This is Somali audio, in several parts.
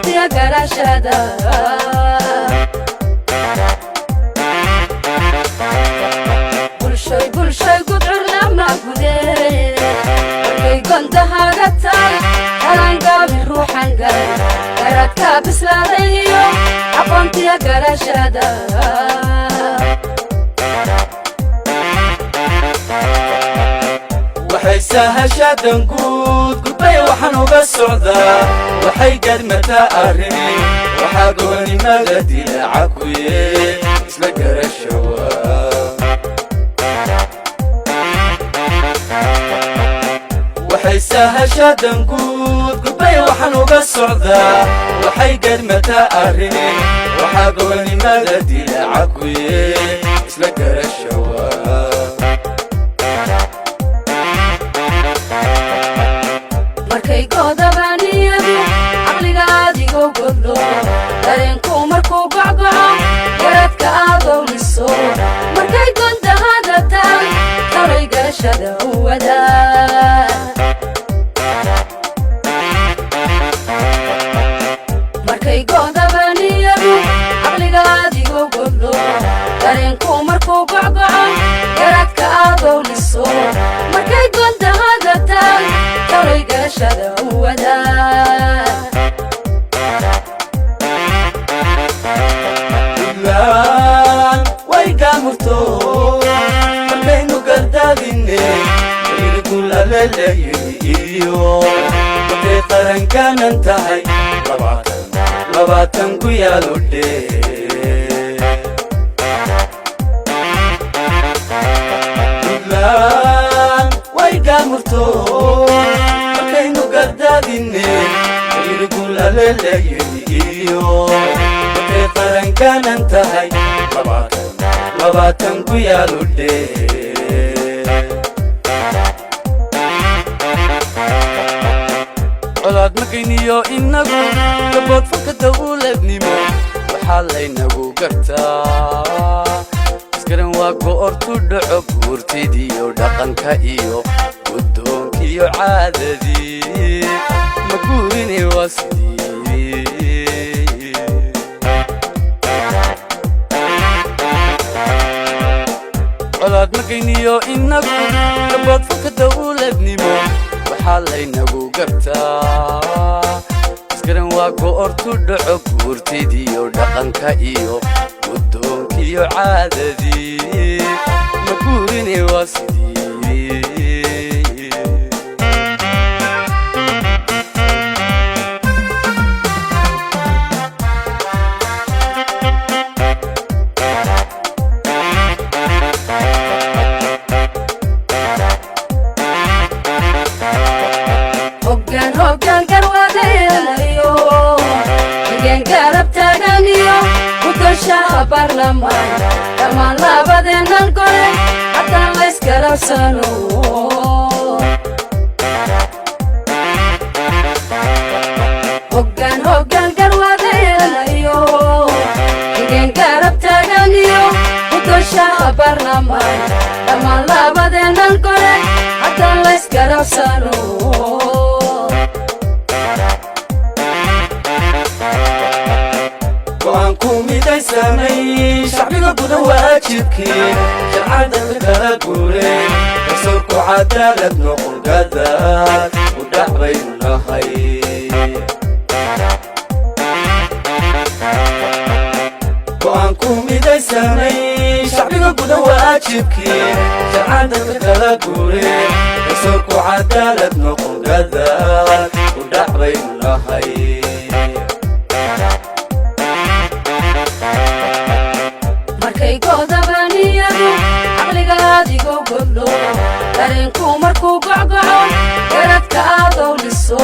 aqoontiya garashada bulshay gudcur lama gudee markay gondahaaga tahay halangaabi ruuxan galay garadka bislaaday iyo aqoontiya garashada waxay sahashadan guud gudbay waxaan uga socdaa waxay gadmataa arrin waxaa goonimada dilaaca ku yee isla garashawa waxay sahashadan guud gudbay waxaan uga socdaa waxay gadmataa arrin waxaa goonimada dilaaca ku yee isla garashawa markay goodabaniyadu caqliga adigoo godlo dareenku markuu gocgoco garadka aadoo liso markay gondahada tahay talay garashada u wadaa markay goodabaniyadu caqliga adigoo godlo dareenku markuu gocgoco garadka aadoo liso markay gondahada tahay talay garashada u wadaa ilaan way gaamurto markaynu gardaadine irigulaleleeyay iyo markay qarankanan tahay labaatan ku yaalodhe ilaan way gaamurto markaynu gardaadine irigulaleleeyay iyo markay qarankanan tahay labaatan ku yaalodhe colaad magayniyo inagu gabood fanka dawladnimo waxaa laynagu gartaa iskaran waa go'ortu dhaco guurtidiyo dhaqanka iyo guddoonkiyo caadadii ma guurine waa sidii colaad magayniyo inagu gabood fanka dawladnimo waxaa laynagu gartaa iskaran waa go'ortu dhaco guurtidiyo dhaqanka iyo guddoonkiyo caadadii ma guurine waa sidii hoggaan garwadeelayo higeen garab taaganiyo gudashaha baarlamaan dhammaan labadeennan gole haddaan laysgarabsano hoggaan garwadeelayo higeen garab taaganiyo gudashaha baarlamaan dhammaan labadeennan gole haddaan laysgarabsano go'aanku midaysanay shacbiga gudan waajibkii sharcada kala guure rasuulku cadaalad noqon gadaad u dhac baynu nahay go'aanku midaysanay shacbiga gudan waajibkii sharcada kala guure rasuulku cadaalad noqon gadaad u dhac baynu nahay markay goodabaniyadu caqliga adigoo godlo dareenku markuu gocgoco garadka aadoo liso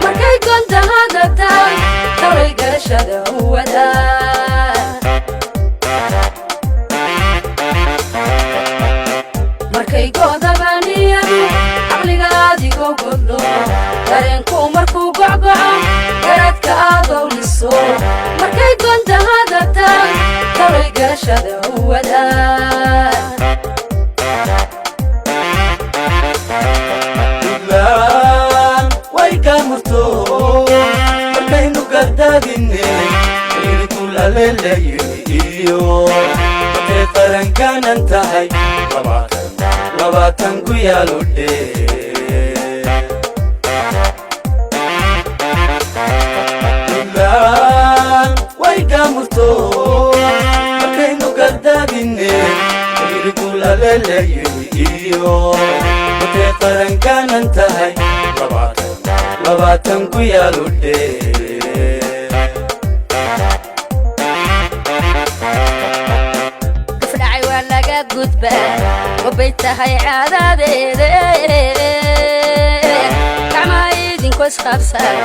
markay gondahada tahay talay garashada u wadaa markay goodabaniyadu caqliga adigoo godlo dareenku markuu gocgoco garadka aadoo liso markay gondahada tahay talay garashada u wadaa ilaan way gaamurto markaynu gardaa laleelayiyo markay qarankaanan tahay labaatan ku yaaludhe buntland way gaamurto markaynu gardaadine ayrigu laleelayiyo markay qarankaanan tahay labaatan ku yaaludhe gafdhacay waa laga gudbaa wabay tahay caadadeede gacmaha idinku isqabsan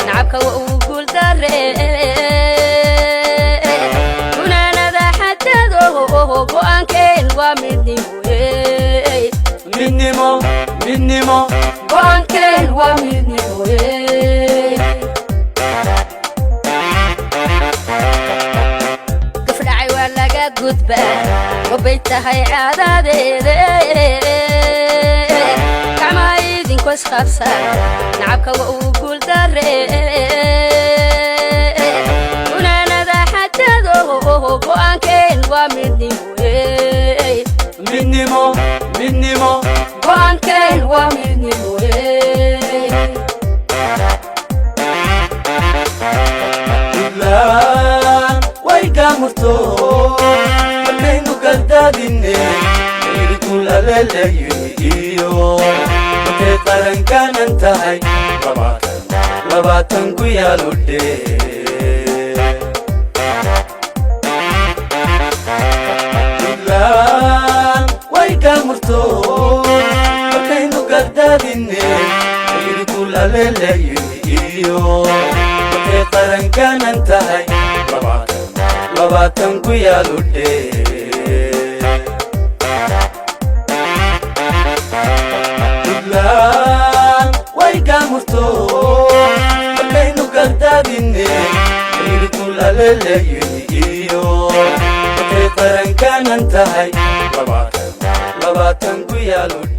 nacabka waa uu guuldare gunaanada xadado go'aankeen waa midnimo go'aankeen waa midnimo gafdhacay waa laga gudbaa wabay tahay caadadeede gacmaha idinku isqabsan nacabka waa uu guuldare gunaanada xadado go'aankeen waa midnimo go'aankeen waa midnimo buntland way gaamurto markaynu gardaadine ayrigu laleelayiyo markay qarankaanan tahay labaatan ku yaaludhe buntland way gaamurto markaynu gardaadine ayrigu laleelayiyo markay qarankaanan tahay labaatan ku yaaludhe buntland way gaamurto markaynu gardaadine ayrigu laleelayiyo markay qarankaanan tahay labaatan ku yaaludhe